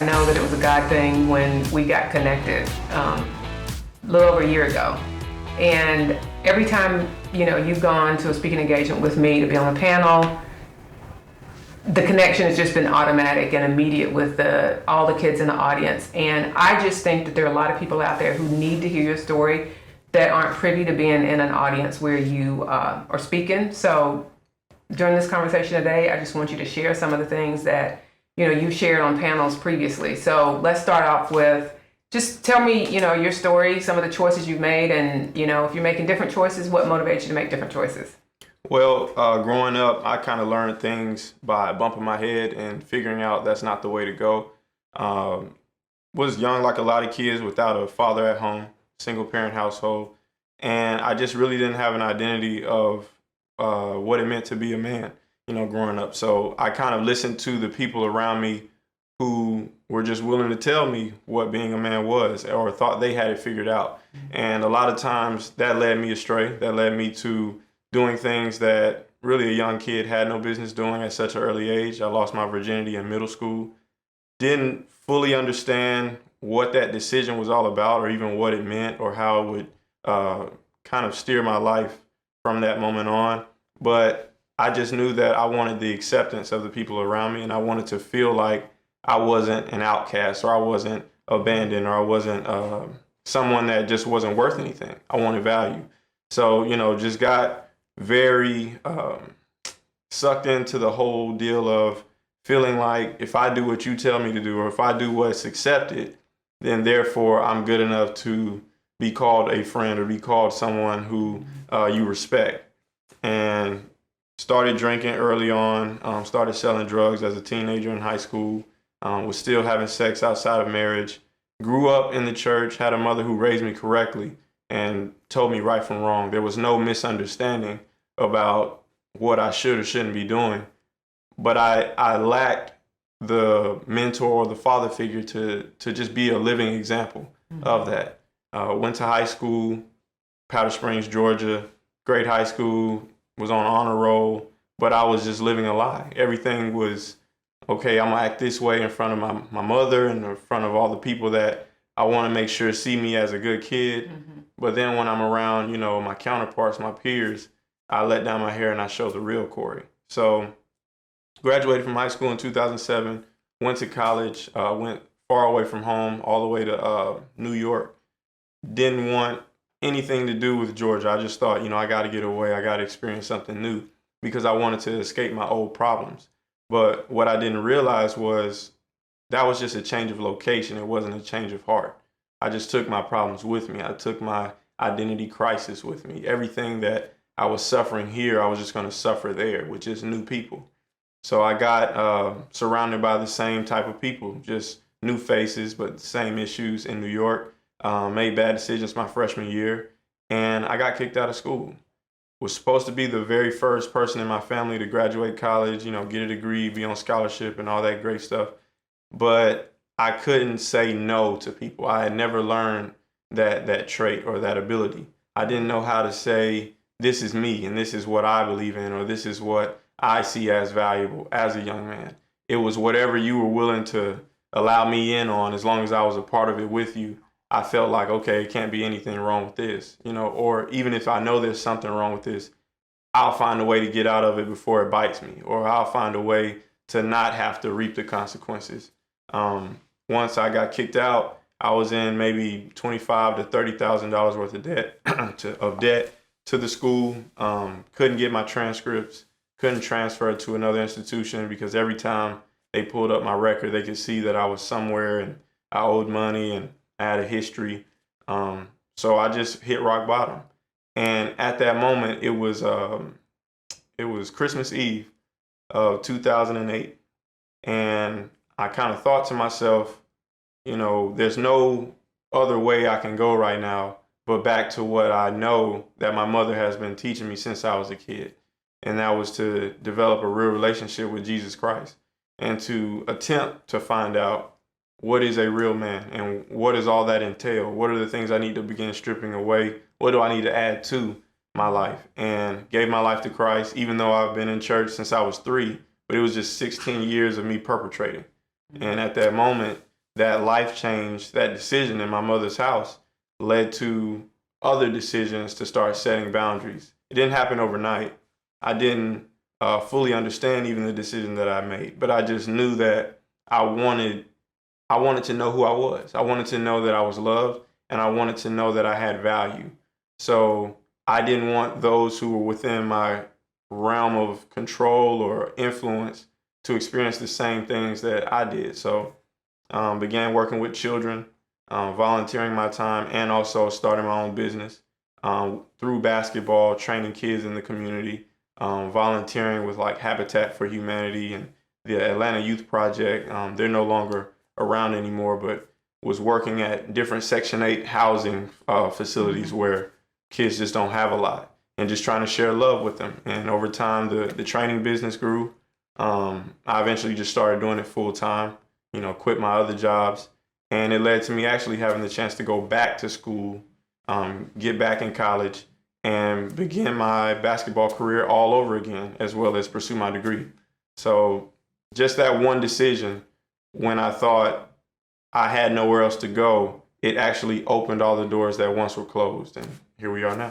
I know that it was a God thing when we got connected a little over a year ago. And every time, you've gone to a speaking engagement with me to be on a panel, the connection has just been automatic and immediate with all the kids in the audience. And I just think that there are a lot of people out there who need to hear your story that aren't privy to being in an audience where you are speaking. So during this conversation today, I just want you to share some of the things that you've shared on panels previously. So let's start off with just tell me, your story, some of the choices you've made, and if you're making different choices, what motivates you to make different choices? Well, growing up, I kind of learned things by bumping my head and figuring out that's not the way to go. Was young like a lot of kids without a father at home, single parent household, and I just really didn't have an identity of what it meant to be a man, growing up. So I kind of listened to the people around me who were just willing to tell me what being a man was or thought they had it figured out. And a lot of times that led me astray. That led me to doing things that really a young kid had no business doing at such an early age. I lost my virginity in middle school. Didn't fully understand what that decision was all about or even what it meant or how it would kind of steer my life from that moment on. But I just knew that I wanted the acceptance of the people around me, and I wanted to feel like I wasn't an outcast or I wasn't abandoned or I wasn't someone that just wasn't worth anything. I wanted value. So, just got very sucked into the whole deal of feeling like if I do what you tell me to do or if I do what's accepted, then therefore I'm good enough to be called a friend or be called someone who you respect. And started drinking early on, started selling drugs as a teenager in high school, was still having sex outside of marriage, grew up in the church, had a mother who raised me correctly and told me right from wrong. There was no misunderstanding about what I should or shouldn't be doing, but I lacked the mentor or the father figure to just be a living example of that. Went to high school, Powder Springs, Georgia, great high school, was on honor roll, but I was just living a lie. Everything was, okay, I'm gonna act this way in front of my mother and in front of all the people that I want to make sure see me as a good kid. Mm-hmm. But then when I'm around, my counterparts, my peers, I let down my hair and I show the real Corey. So graduated from high school in 2007, went to college, went far away from home, all the way to New York. Didn't want anything to do with Georgia. I just thought, I got to get away. I got to experience something new because I wanted to escape my old problems. But what I didn't realize was that was just a change of location. It wasn't a change of heart. I just took my problems with me. I took my identity crisis with me. Everything that I was suffering here, I was just going to suffer there with just new people. So I got surrounded by the same type of people, just new faces, but same issues in New York. Made bad decisions my freshman year, and I got kicked out of school. Was supposed to be the very first person in my family to graduate college, get a degree, be on scholarship and all that great stuff. But I couldn't say no to people. I had never learned that trait or that ability. I didn't know how to say, this is me and this is what I believe in, or this is what I see as valuable as a young man. It was whatever you were willing to allow me in on, as long as I was a part of it with you. I felt like, okay, it can't be anything wrong with this, or even if I know there's something wrong with this, I'll find a way to get out of it before it bites me, or I'll find a way to not have to reap the consequences. Once I got kicked out, I was in maybe $25,000 to $30,000 worth of debt to the school. Couldn't get my transcripts, couldn't transfer to another institution because every time they pulled up my record, they could see that I was somewhere and I owed money and I had a history. So I just hit rock bottom. And at that moment, it was Christmas Eve of 2008. And I kind of thought to myself, there's no other way I can go right now but back to what I know that my mother has been teaching me since I was a kid. And that was to develop a real relationship with Jesus Christ and to attempt to find out what is a real man and what does all that entail? What are the things I need to begin stripping away? What do I need to add to my life? And gave my life to Christ, even though I've been in church since I was 3, but it was just 16 years of me perpetrating. And at that moment, that life change, that decision in my mother's house led to other decisions to start setting boundaries. It didn't happen overnight. I didn't fully understand even the decision that I made, but I just knew that I wanted to know who I was. I wanted to know that I was loved, and I wanted to know that I had value. So I didn't want those who were within my realm of control or influence to experience the same things that I did. So began working with children, volunteering my time, and also starting my own business through basketball, training kids in the community, volunteering with like Habitat for Humanity and the Atlanta Youth Project. They're no longer around anymore, but was working at different Section 8 housing facilities where kids just don't have a lot, and just trying to share love with them. And over time, the training business grew. I eventually just started doing it full time, quit my other jobs. And it led to me actually having the chance to go back to school, get back in college, and begin my basketball career all over again, as well as pursue my degree. So just that one decision, when I thought I had nowhere else to go, it actually opened all the doors that once were closed. And here we are now.